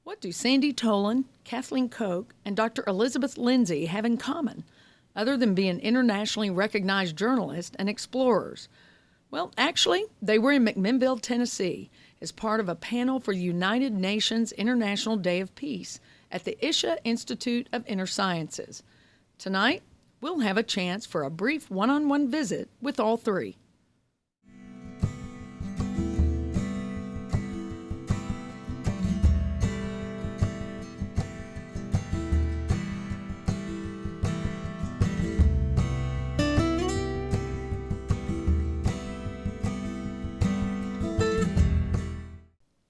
What do Sandy Tolan, Kathleen Koch, and Dr. Elizabeth Lindsey have in common, other than being internationally recognized journalists and explorers? Well, actually, they were in McMinnville, Tennessee, as part of a panel for the United Nations International Day of Peace at the Isha Institute of Inner Sciences. Tonight, we'll have a chance for a brief one-on-one visit with all three.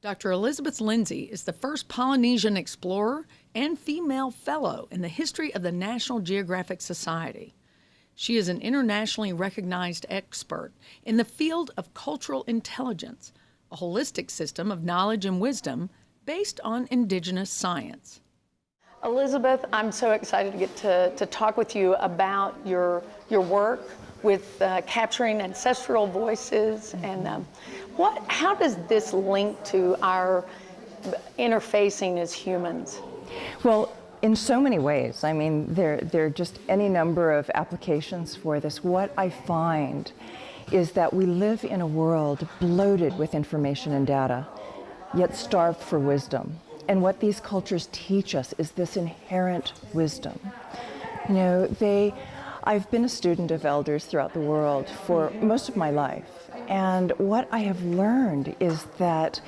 Dr. Elizabeth Lindsey is the first Polynesian explorer and female fellow in the history of the National Geographic Society. She is an internationally recognized expert in the field of cultural intelligence, a holistic system of knowledge and wisdom based on indigenous science. Elizabeth, I'm so excited to get to talk with you about your work with capturing ancestral voices, and how does this link to our interfacing as humans? Well, in so many ways. I mean, there are just any number of applications for this. What I find is that we live in a world bloated with information and data, yet starved for wisdom. And what these cultures teach us is this inherent wisdom. You know, I've been a student of elders throughout the world for most of my life. And what I have learned is that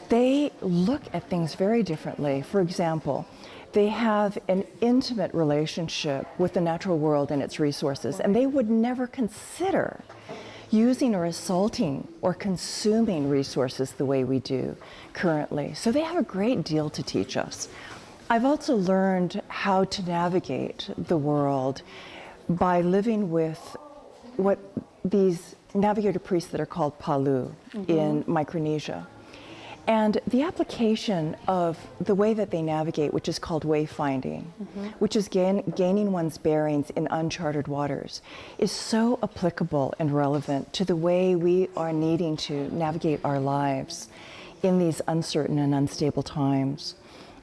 they look at things very differently. For example, they have an intimate relationship with the natural world and its resources, and they would never consider using or assaulting or consuming resources the way we do currently. So they have a great deal to teach us. I've also learned how to navigate the world by living with what these navigator priests that are called Palu in Micronesia. And the application of the way that they navigate, which is called wayfinding, which is gaining one's bearings in uncharted waters, is so applicable and relevant to the way we are needing to navigate our lives in these uncertain and unstable times.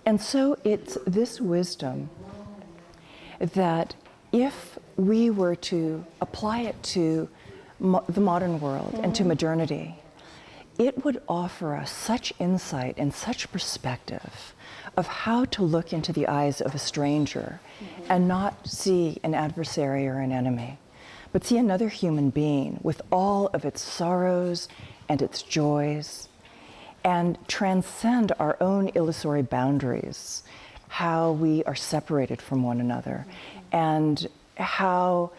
And so it's this wisdom that if we were to apply it to the modern world and to modernity, it would offer us such insight and such perspective of how to look into the eyes of a stranger and not see an adversary or an enemy, but see another human being with all of its sorrows and its joys, and transcend our own illusory boundaries, how we are separated from one another, and how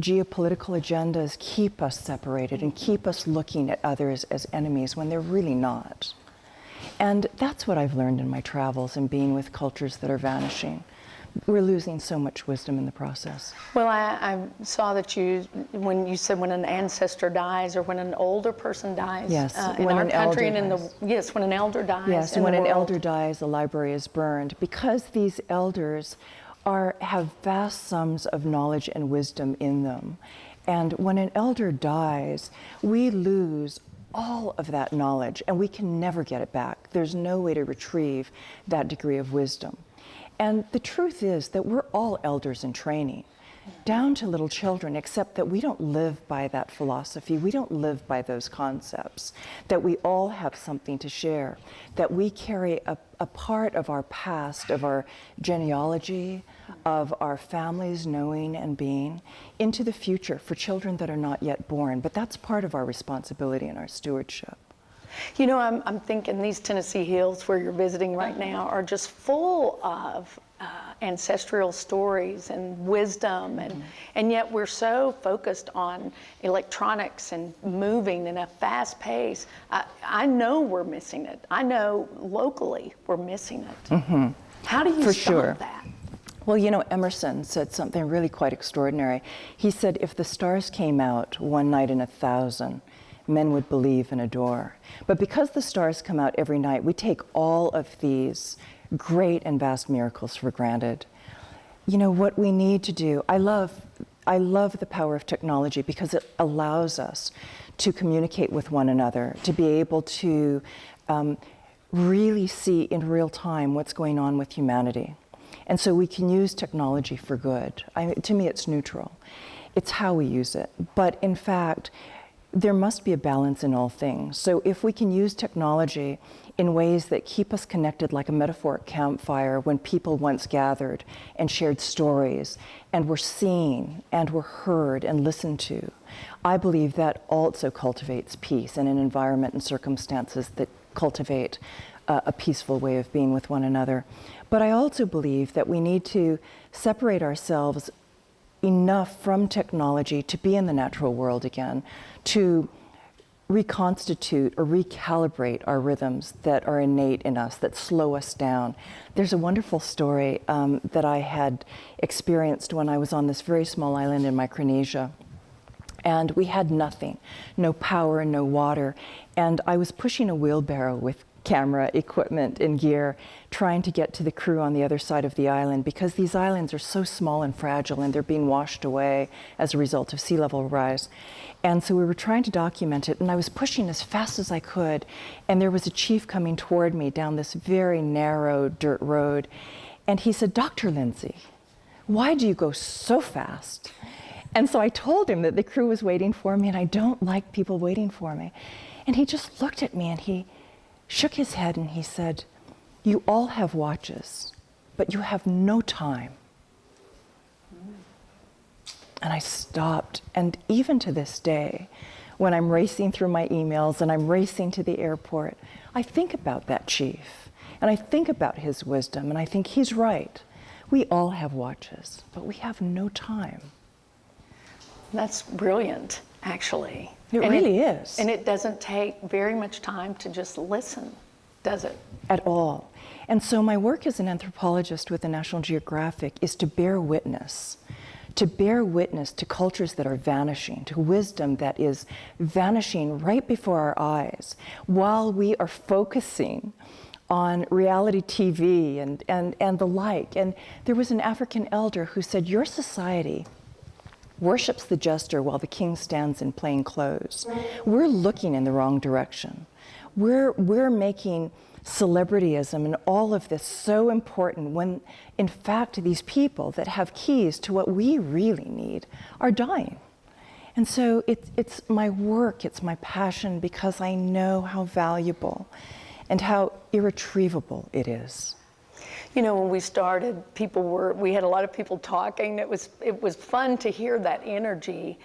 geopolitical agendas keep us separated and keep us looking at others as enemies when they're really not. And that's what I've learned in my travels and being with cultures that are vanishing. We're losing so much wisdom in the process. Well, I saw that when you said when an ancestor dies or when an older person dies, yes, in our country and in when an elder dies. Yes, and when an elder dies, the library is burned, because these elders have vast sums of knowledge and wisdom in them. And when an elder dies, we lose all of that knowledge, and we can never get it back. There's no way to retrieve that degree of wisdom. And the truth is that we're all elders in training, down to little children, except that we don't live by that philosophy. We don't live by those concepts, that we all have something to share, that we carry a part of our past, of our genealogy, of our families knowing and being, into the future for children that are not yet born. But that's part of our responsibility and our stewardship. You know, I'm thinking these Tennessee hills where you're visiting right now are just full of ancestral stories and wisdom, and yet we're so focused on electronics and moving in a fast pace. I know we're missing it. I know locally we're missing it. How do you stop that? Well, you know, Emerson said something really quite extraordinary. He said, if the stars came out one night in 1,000, men would believe and adore. But because the stars come out every night, we take all of these great and vast miracles for granted. You know, what we need to do, I love the power of technology because it allows us to communicate with one another, to be able to really see in real time what's going on with humanity. And so we can use technology for good. To me, it's neutral. It's how we use it. But in fact, there must be a balance in all things. So if we can use technology in ways that keep us connected, like a metaphoric campfire when people once gathered and shared stories and were seen and were heard and listened to, I believe that also cultivates peace in an environment and circumstances that cultivate a peaceful way of being with one another. But I also believe that we need to separate ourselves enough from technology to be in the natural world again, to reconstitute or recalibrate our rhythms that are innate in us, that slow us down. There's a wonderful story that I had experienced when I was on this very small island in Micronesia. And we had nothing, no power, no water. And I was pushing a wheelbarrow with camera equipment and gear, trying to get to the crew on the other side of the island, because these islands are so small and fragile and they're being washed away as a result of sea level rise. And so we were trying to document it, and I was pushing as fast as I could, and there was a chief coming toward me down this very narrow dirt road, and he said, "Dr. Lindsey, why do you go so fast?" And so I told him that the crew was waiting for me, and I don't like people waiting for me. And he just looked at me and he shook his head and he said, "You all have watches, but you have no time." And I stopped. And even to this day, when I'm racing through my emails and I'm racing to the airport, I think about that chief and I think about his wisdom, and I think he's right. We all have watches, but we have no time. That's brilliant, actually. It really is. And it doesn't take very much time to just listen, does it? At all. And so my work as an anthropologist with the National Geographic is to bear witness to cultures that are vanishing, to wisdom that is vanishing right before our eyes, while we are focusing on reality TV and the like. And there was an African elder who said, "Your society worships the jester while the king stands in plain clothes. We're looking in the wrong direction. We're making celebrityism and all of this so important when, in fact, these people that have keys to what we really need are dying." And so it's my work, it's my passion, because I know how valuable and how irretrievable it is. You know, when we started, we had a lot of people talking. It was fun to hear that energy.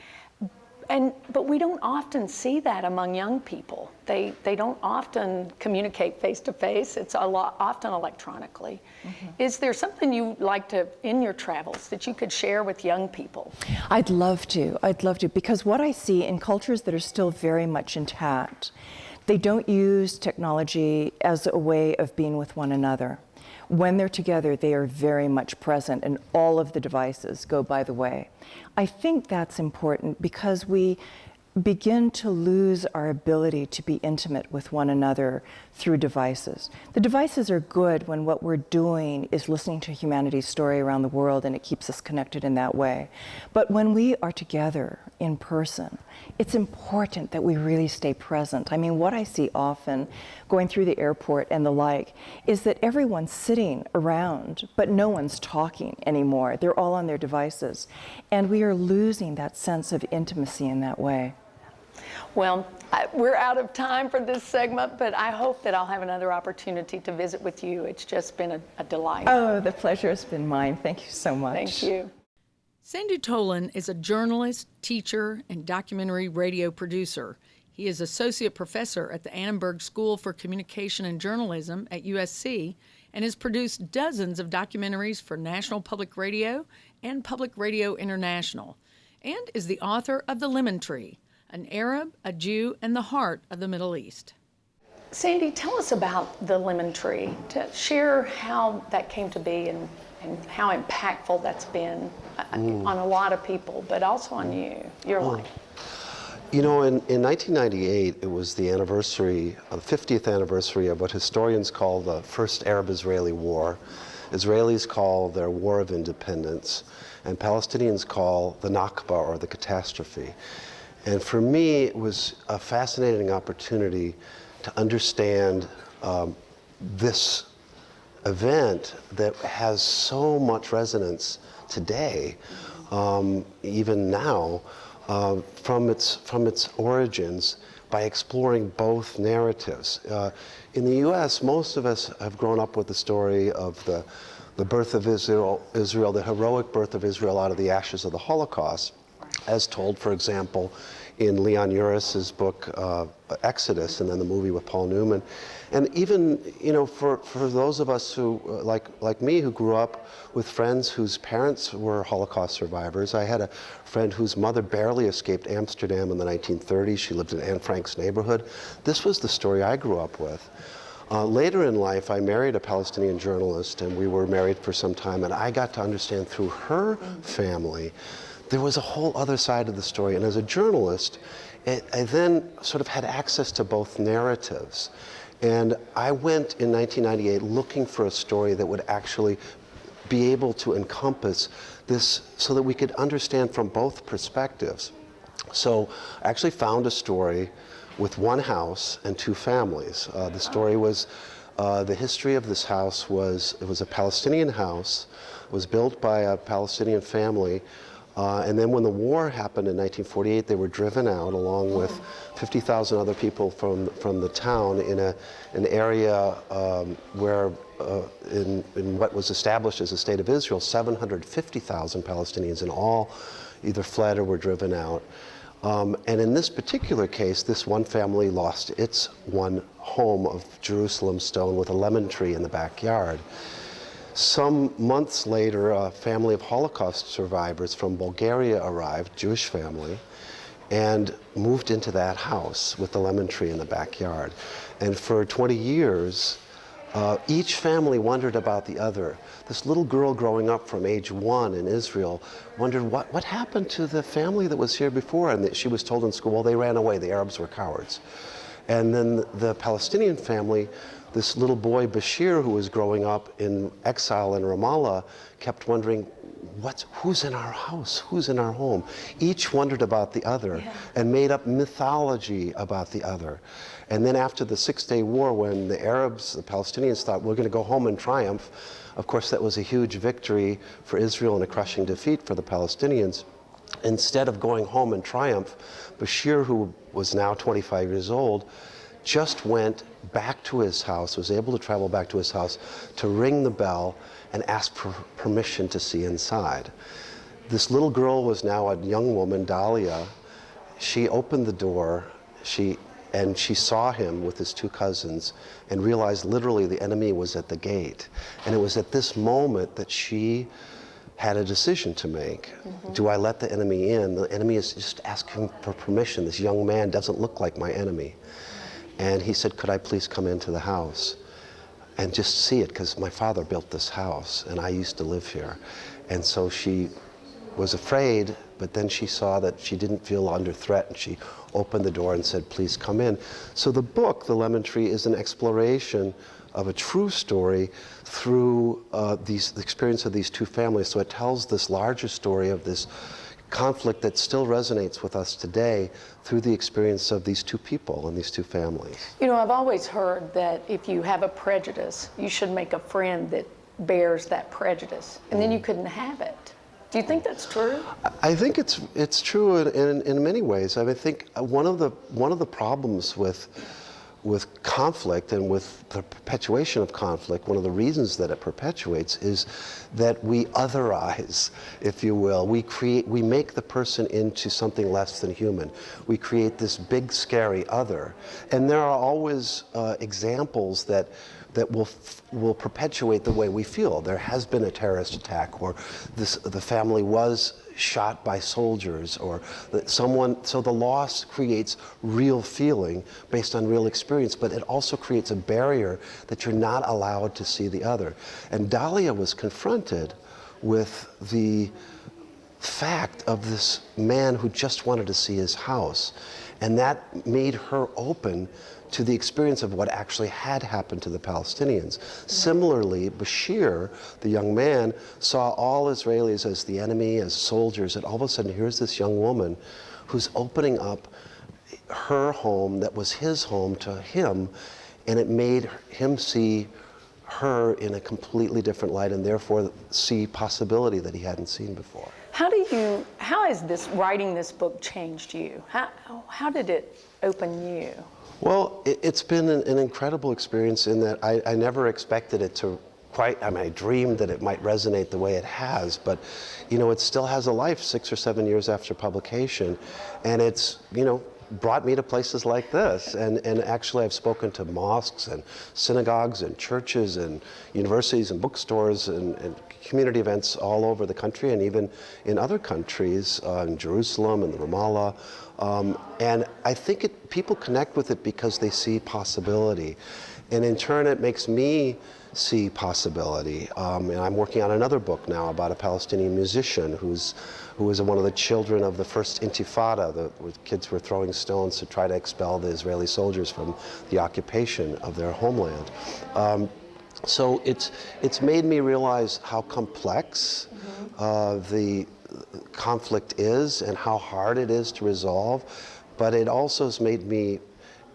But we don't often see that among young people. They don't often communicate face to face. It's often electronically. Mm-hmm. Is there something you like to, in your travels, that you could share with young people? I'd love to, because what I see in cultures that are still very much intact, they don't use technology as a way of being with one another. When they're together, they are very much present, and all of the devices go by the way. I think that's important because we begin to lose our ability to be intimate with one another through devices. The devices are good when what we're doing is listening to humanity's story around the world, and it keeps us connected in that way. But when we are together in person, it's important that we really stay present. I mean, what I see often going through the airport and the like is that everyone's sitting around, but no one's talking anymore. They're all on their devices. And we are losing that sense of intimacy in that way. Well, we're out of time for this segment, but I hope that I'll have another opportunity to visit with you. It's just been a delight. Oh, the pleasure has been mine. Thank you so much. Thank you. Sandy Tolan is a journalist, teacher, and documentary radio producer. He is associate professor at the Annenberg School for Communication and Journalism at USC and has produced dozens of documentaries for National Public Radio and Public Radio International, and is the author of The Lemon Tree, An Arab, a Jew, and the Heart of the Middle East. Sandy, tell us about The Lemon Tree. To share how that came to be and how impactful that's been on a lot of people, but also on your life. You know, in 1998, it was the 50th anniversary of what historians call the First Arab-Israeli War. Israelis call their War of Independence, and Palestinians call the Nakba, or the catastrophe. And for me, it was a fascinating opportunity to understand this event that has so much resonance today, even now, from its origins, by exploring both narratives. In the U.S., most of us have grown up with the story of the birth of Israel, the heroic birth of Israel out of the ashes of the Holocaust, as told, for example, in Leon Uris's book Exodus, and then the movie with Paul Newman. And even, for those of us who, like me, who grew up with friends whose parents were Holocaust survivors. I had a friend whose mother barely escaped Amsterdam in the 1930s. She lived in Anne Frank's neighborhood. This was the story I grew up with. Later in life, I married a Palestinian journalist, and we were married for some time, and I got to understand through her family there was a whole other side of the story. And as a journalist, I then sort of had access to both narratives. And I went in 1998 looking for a story that would actually be able to encompass this so that we could understand from both perspectives. So I actually found a story with one house and two families. The story was, the history of this house was, it was a Palestinian house. It was built by a Palestinian family. And then when the war happened in 1948, they were driven out along with 50,000 other people from the town in an area where in what was established as a state of Israel, 750,000 Palestinians in all either fled or were driven out. And in this particular case, this one family lost its one home of Jerusalem stone with a lemon tree in the backyard. Some months later, a family of Holocaust survivors from Bulgaria arrived, Jewish family, and moved into that house with the lemon tree in the backyard. And for 20 years, each family wondered about the other. This little girl growing up from age 1 in Israel wondered what happened to the family that was here before, and she was told in school, well, they ran away, the Arabs were cowards. And then the Palestinian family, this little boy, Bashir, who was growing up in exile in Ramallah, kept wondering, who's in our house? Who's in our home? Each wondered about the other and made up mythology about the other. And then after the Six-Day War, when the Arabs, the Palestinians thought, we're going to go home in triumph, of course, that was a huge victory for Israel and a crushing defeat for the Palestinians. Instead of going home in triumph, Bashir, who was now 25 years old, just went back to his house, was able to travel back to his house to ring the bell and ask for permission to see inside. This little girl was now a young woman, Dahlia. She opened the door, and she saw him with his two cousins and realized literally the enemy was at the gate. And it was at this moment that she had a decision to make. Do I let the enemy in? The enemy is just asking for permission. This young man doesn't look like my enemy. And he said, could I please come into the house and just see it? Because my father built this house and I used to live here. And so she was afraid, but then she saw that she didn't feel under threat, and she opened the door and said, please come in. So the book, The Lemon Tree, is an exploration of a true story through the experience of these two families. So it tells this larger story of this conflict that still resonates with us today through the experience of these two people and these two families. I've always heard that if you have a prejudice, you should make a friend that bears that prejudice, and then you couldn't have it. Do you think that's true? I think it's true in many ways. I think one of the problems with conflict and with the perpetuation of conflict, one of the reasons that it perpetuates is that we otherize, if you will. We make the person into something less than human. We create this big, scary other. And there are always examples that will perpetuate the way we feel. There has been a terrorist attack, or the family was shot by soldiers, or so the loss creates real feeling based on real experience, but it also creates a barrier that you're not allowed to see the other. And Dahlia was confronted with the fact of this man who just wanted to see his house, and that made her open to the experience of what actually had happened to the Palestinians. Similarly, Bashir, the young man, saw all Israelis as the enemy, as soldiers, and all of a sudden here's this young woman who's opening up her home that was his home to him, and it made him see her in a completely different light, and therefore see possibility that he hadn't seen before. How has writing this book changed you? How did it open you? Well, it's been an incredible experience in that I never expected it to I dreamed that it might resonate the way it has, but, it still has a life 6 or 7 years after publication, and it's, brought me to places like this. And actually I've spoken to mosques and synagogues and churches and universities and bookstores and community events all over the country and even in other countries, in Jerusalem and Ramallah. And I think people connect with it because they see possibility. And in turn, it makes me see possibility. And I'm working on another book now about a Palestinian musician who was one of the children of the first Intifada, where kids were throwing stones to try to expel the Israeli soldiers from the occupation of their homeland. So it's made me realize how complex the conflict is and how hard it is to resolve, but it also has made me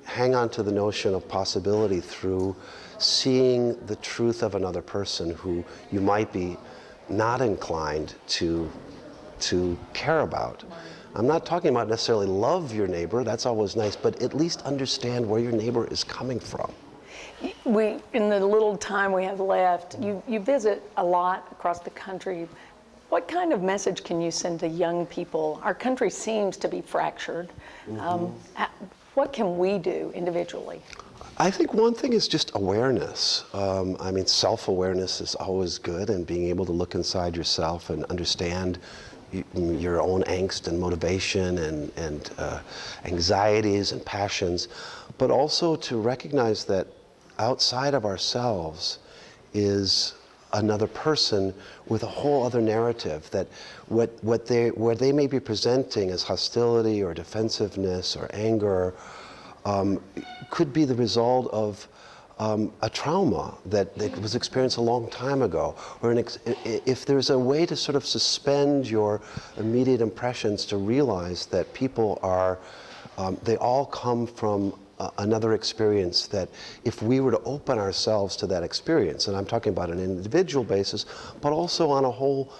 hang on to the notion of possibility through seeing the truth of another person who you might be not inclined to care about. I'm not talking about necessarily love your neighbor, that's always nice, but at least understand where your neighbor is coming from. In the little time we have left, you visit a lot across the country. What kind of message can you send to young people? Our country seems to be fractured. What can we do individually? I think one thing is just awareness. Self-awareness is always good, and being able to look inside yourself and understand your own angst and motivation and anxieties and passions, but also to recognize that outside of ourselves is another person with a whole other narrative, that what they may be presenting as hostility or defensiveness or anger could be the result of a trauma that was experienced a long time ago, or if there's a way to sort of suspend your immediate impressions to realize that people are, they all come from another experience, that if we were to open ourselves to that experience, and I'm talking about an individual basis, but also on a whole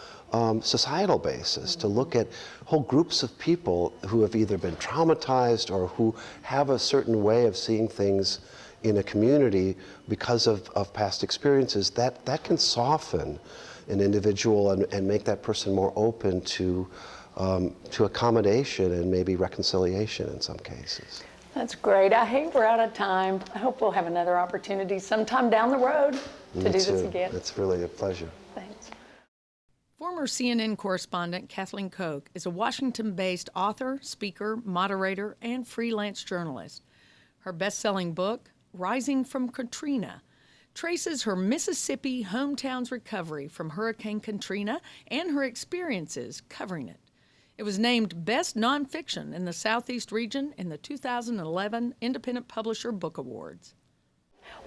societal basis, to look at whole groups of people who have either been traumatized or who have a certain way of seeing things in a community because of past experiences, that can soften an individual and make that person more open to accommodation and maybe reconciliation in some cases. That's great. I hate we're out of time. I hope we'll have another opportunity sometime down the road to do this again. It's really a pleasure. Thanks. Former CNN correspondent Kathleen Koch is a Washington-based author, speaker, moderator, and freelance journalist. Her best-selling book, Rising from Katrina, traces her Mississippi hometown's recovery from Hurricane Katrina and her experiences covering it. It was named Best Nonfiction in the Southeast region in the 2011 Independent Publisher Book Awards.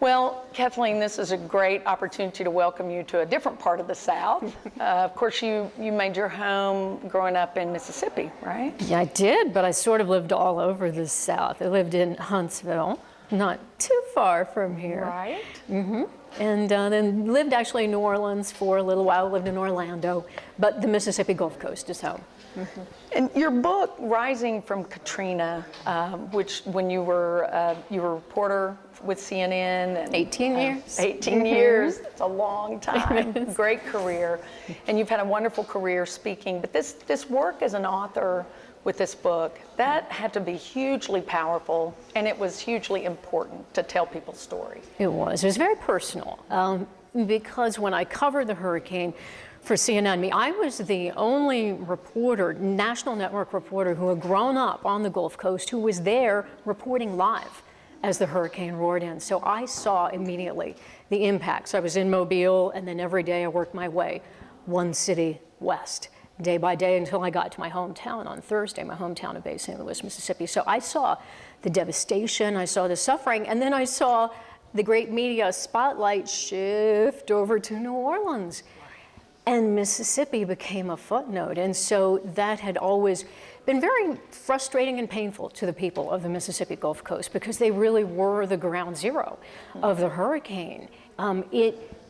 Well, Kathleen, this is a great opportunity to welcome you to a different part of the South. Of course, you made your home growing up in Mississippi, right? Yeah, I did, but I sort of lived all over the South. I lived in Huntsville, not too far from here. Right. Mm-hmm. And then lived actually in New Orleans for a little while, lived in Orlando, but the Mississippi Gulf Coast is home. Mm-hmm. And your book, Rising from Katrina, which when you were a reporter with CNN. And, 18 years. 18 years, that's a long time. Great career. And you've had a wonderful career speaking. But this work as an author with this book, that had to be hugely powerful, and it was hugely important to tell people's stories. It was very personal, because when I covered the hurricane for CNN, I was the only reporter, national network reporter, who had grown up on the Gulf Coast, who was there reporting live as the hurricane roared in. So I saw immediately the impacts. I was in Mobile, and then every day I worked my way one city west, day by day, until I got to my hometown on Thursday, my hometown of Bay St. Louis, Mississippi. So I saw the devastation, I saw the suffering, and then I saw the great media spotlight shift over to New Orleans. And Mississippi became a footnote. And so that had always been very frustrating and painful to the people of the Mississippi Gulf Coast because they really were the ground zero of the hurricane.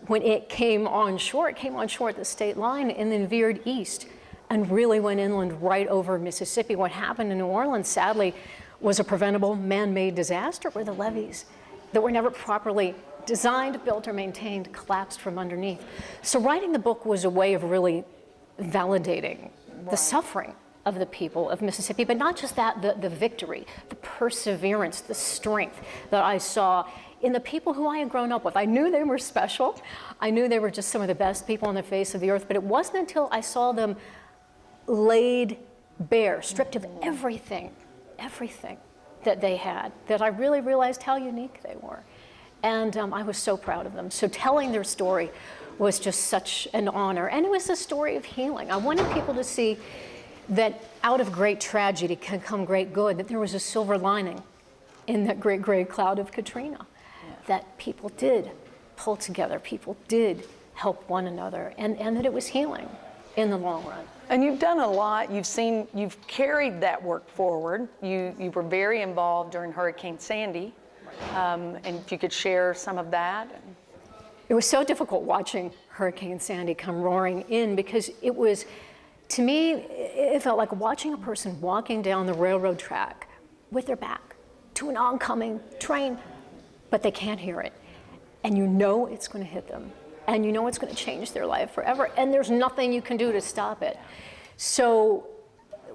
When it came on shore at the state line and then veered east and really went inland right over Mississippi. What happened in New Orleans, sadly, was a preventable man-made disaster where the levees that were never properly designed, built, or maintained collapsed from underneath. So writing the book was a way of really validating the suffering of the people of Mississippi, but not just that, the victory, the perseverance, the strength that I saw in the people who I had grown up with. I knew they were special. I knew they were just some of the best people on the face of the earth, but it wasn't until I saw them laid bare, stripped of everything that they had, that I really realized how unique they were. And I was so proud of them. So telling their story was just such an honor. And it was a story of healing. I wanted people to see that out of great tragedy can come great good, that there was a silver lining in that great gray cloud of Katrina, that people did pull together, people did help one another, and that it was healing in the long run. And you've done a lot. You've carried that work forward. You were very involved during Hurricane Sandy, and if you could share some of that. It was so difficult watching Hurricane Sandy come roaring in because it was, to me, it felt like watching a person walking down the railroad track with their back to an oncoming train, but they can't hear it. And you know it's going to hit them. And you know it's going to change their life forever. And there's nothing you can do to stop it. So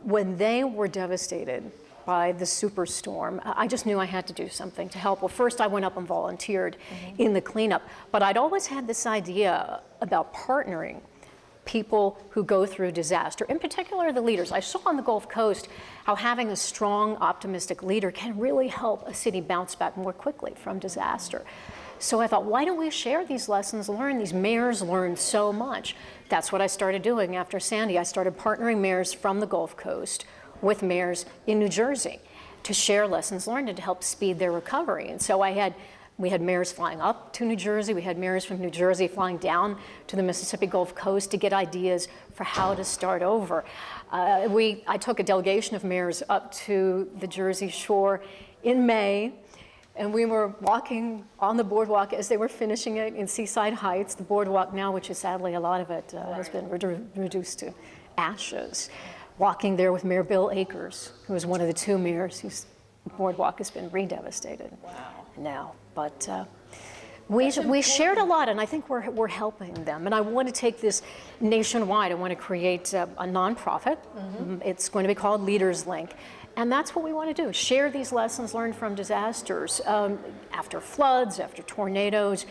when they were devastated by the superstorm, I just knew I had to do something to help. Well, first I went up and volunteered in the cleanup. But I'd always had this idea about partnering people who go through disaster, in particular the leaders. I saw on the Gulf Coast how having a strong, optimistic leader can really help a city bounce back more quickly from disaster. So I thought, why don't we share these lessons learned? These mayors learned so much. That's what I started doing after Sandy. I started partnering mayors from the Gulf Coast with mayors in New Jersey to share lessons learned and to help speed their recovery. And so we had mayors flying up to New Jersey. We had mayors from New Jersey flying down to the Mississippi Gulf Coast to get ideas for how to start over. I took a delegation of mayors up to the Jersey shore in May, and we were walking on the boardwalk as they were finishing it in Seaside Heights, the boardwalk now, which is sadly a lot of it has been reduced to ashes. Walking there with Mayor Bill Akers, who is one of the two mayors whose boardwalk has been re-devastated now. But we shared a lot, and I think we're helping them. And I want to take this nationwide. I want to create a nonprofit. It's going to be called Leaders Link. And that's what we want to do, share these lessons learned from disasters, after floods, after tornadoes,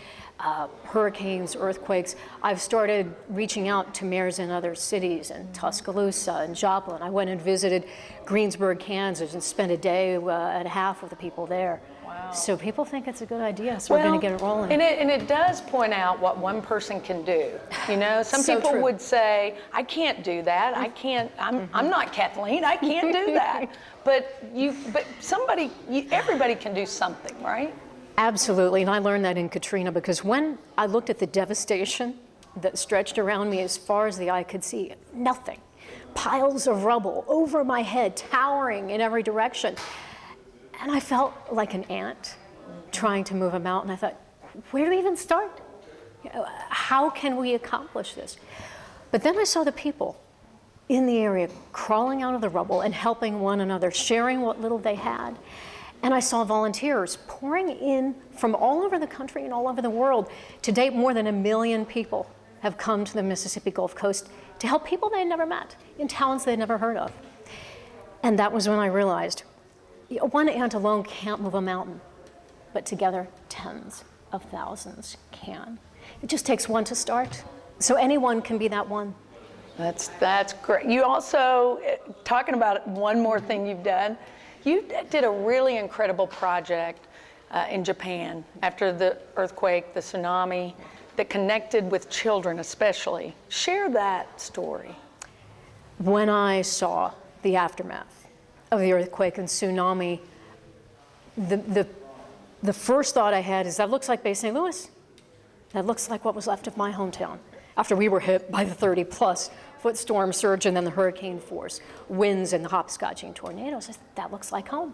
hurricanes, earthquakes. I've started reaching out to mayors in other cities, in Tuscaloosa and Joplin. I went and visited Greensburg, Kansas, and spent a day and a half with the people there. Wow. So people think it's a good idea, so we're going to get it rolling. And it does point out what one person can do. You know, some So people true. would say, I can't do that. I can't, I'm not Kathleen, I can't do that. But everybody can do something, right? Absolutely, and I learned that in Katrina because when I looked at the devastation that stretched around me as far as the eye could see, nothing. Piles of rubble over my head, towering in every direction. And I felt like an ant trying to move a mountain. I thought, where do we even start? How can we accomplish this? But then I saw the people in the area crawling out of the rubble and helping one another, sharing what little they had. And I saw volunteers pouring in from all over the country and all over the world. To date, more than 1 million people have come to the Mississippi Gulf Coast to help people they had never met in towns they'd never heard of. And that was when I realized, one ant alone can't move a mountain, but together tens of thousands can. It just takes one to start. So anyone can be that one. That's great. You also, talking about one more thing you've done, you did a really incredible project in Japan after the earthquake, the tsunami, that connected with children especially. Share that story. When I saw the aftermath of the earthquake and tsunami, the first thought I had is, that looks like Bay St. Louis. That looks like what was left of my hometown. after we were hit by the 30-plus foot storm surge and then the hurricane force, winds and the hopscotching tornadoes. I said, that looks like home.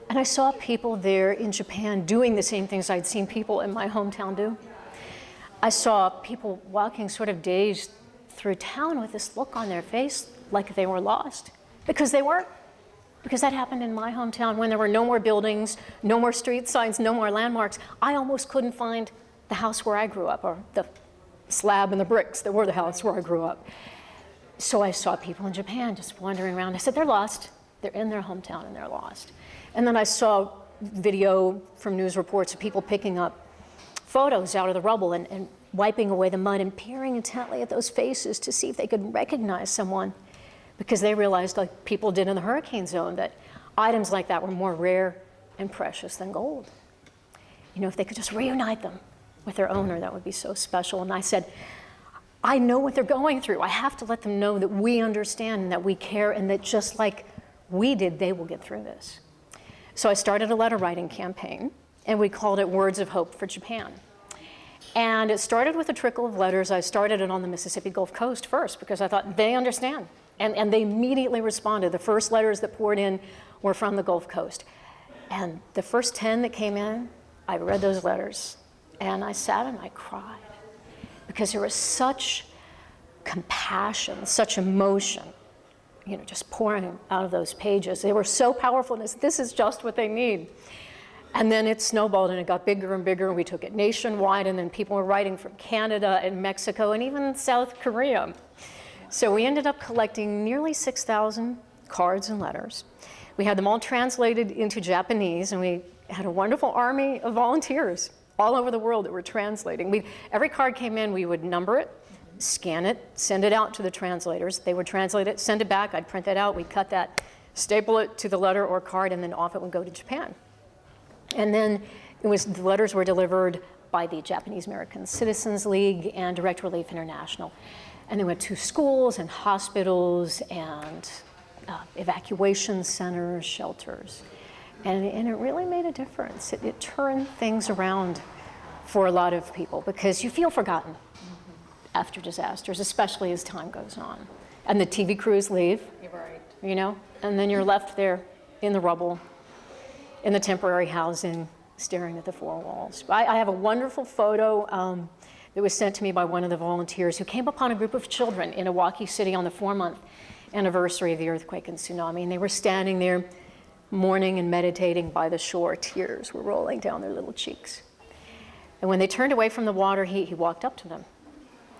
And I saw people there in Japan doing the same things I'd seen people in my hometown do. I saw people walking sort of dazed through town with this look on their face like they were lost, because they weren't. Because that happened in my hometown when there were no more buildings, no more street signs, no more landmarks. I almost couldn't find the house where I grew up, or the slab and the bricks that were the house where I grew up. So I saw people in Japan just wandering around. I said, they're lost. They're in their hometown and they're lost. And then I saw video from news reports of people picking up photos out of the rubble and wiping away the mud and peering intently at those faces to see if they could recognize someone, because they realized, like people did in the hurricane zone, that items like that were more rare and precious than gold. You know, if they could just reunite them with their owner, that would be so special. And I said, I know what they're going through. I have to let them know that we understand and that we care, and that just like we did, they will get through this. So I started a letter writing campaign, and we called it Words of Hope for Japan. And it started with a trickle of letters. I started it on the Mississippi Gulf Coast first, because I thought they understand. And they immediately responded. The first letters that poured in were from the Gulf Coast. And the first 10 that came in, I read those letters, and I sat and I cried, because there was such compassion, such emotion, you know, just pouring out of those pages. They were so powerful, and this is just what they need. And then it snowballed, and it got bigger and bigger, and we took it nationwide, and then people were writing from Canada and Mexico and even South Korea. So we ended up collecting nearly 6,000 cards and letters. We had them all translated into Japanese, and we had a wonderful army of volunteers all over the world that were translating. Every card came in, we would number it, scan it, send it out to the translators. They would translate it, send it back, I'd print that out, we'd cut that, staple it to the letter or card, and then off it would go to Japan. And then the letters were delivered by the Japanese American Citizens League and Direct Relief International. And they went to schools and hospitals and evacuation centers, shelters. And it really made a difference. It turned things around for a lot of people, because you feel forgotten after disasters, especially as time goes on. And the TV crews leave, you know, and then you're left there in the rubble, in the temporary housing, staring at the four walls. I have a wonderful photo that was sent to me by one of the volunteers who came upon a group of children in Iwaki City on the 4-month anniversary of the earthquake and tsunami. And they were standing there mourning and meditating by the shore. Tears were rolling down their little cheeks. And when they turned away from the water, he walked up to them,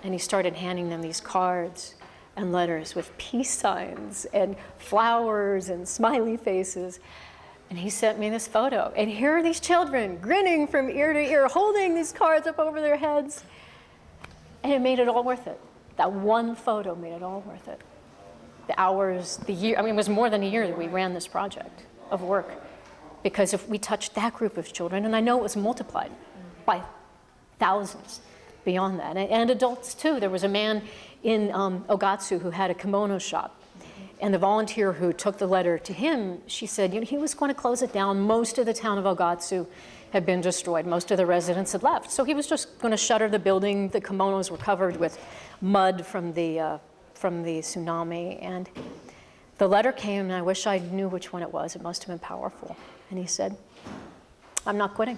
and he started handing them these cards and letters with peace signs and flowers and smiley faces. And he sent me this photo. And here are these children grinning from ear to ear, holding these cards up over their heads. And it made it all worth it. That one photo made it all worth it. The hours, the year, I mean, it was more than a year that we ran this project of work. Because if we touched that group of children, and I know it was multiplied by thousands beyond that, and adults too. There was a man in Ogatsu who had a kimono shop. And the volunteer who took the letter to him, she said, you know, he was going to close it down. Most of the town of Ogatsu had been destroyed. Most of the residents had left. So he was just going to shutter the building. The kimonos were covered with mud from the tsunami. And the letter came, and I wish I knew which one it was. It must have been powerful. And he said, I'm not quitting.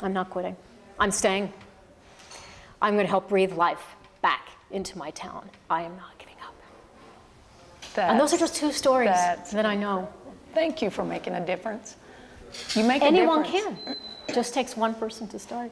I'm not quitting. I'm staying. I'm going to help breathe life back into my town. I am not giving up. And those are just two stories that I know. Thank you for making a difference. You make a Anyone difference. can. It just takes one person to start.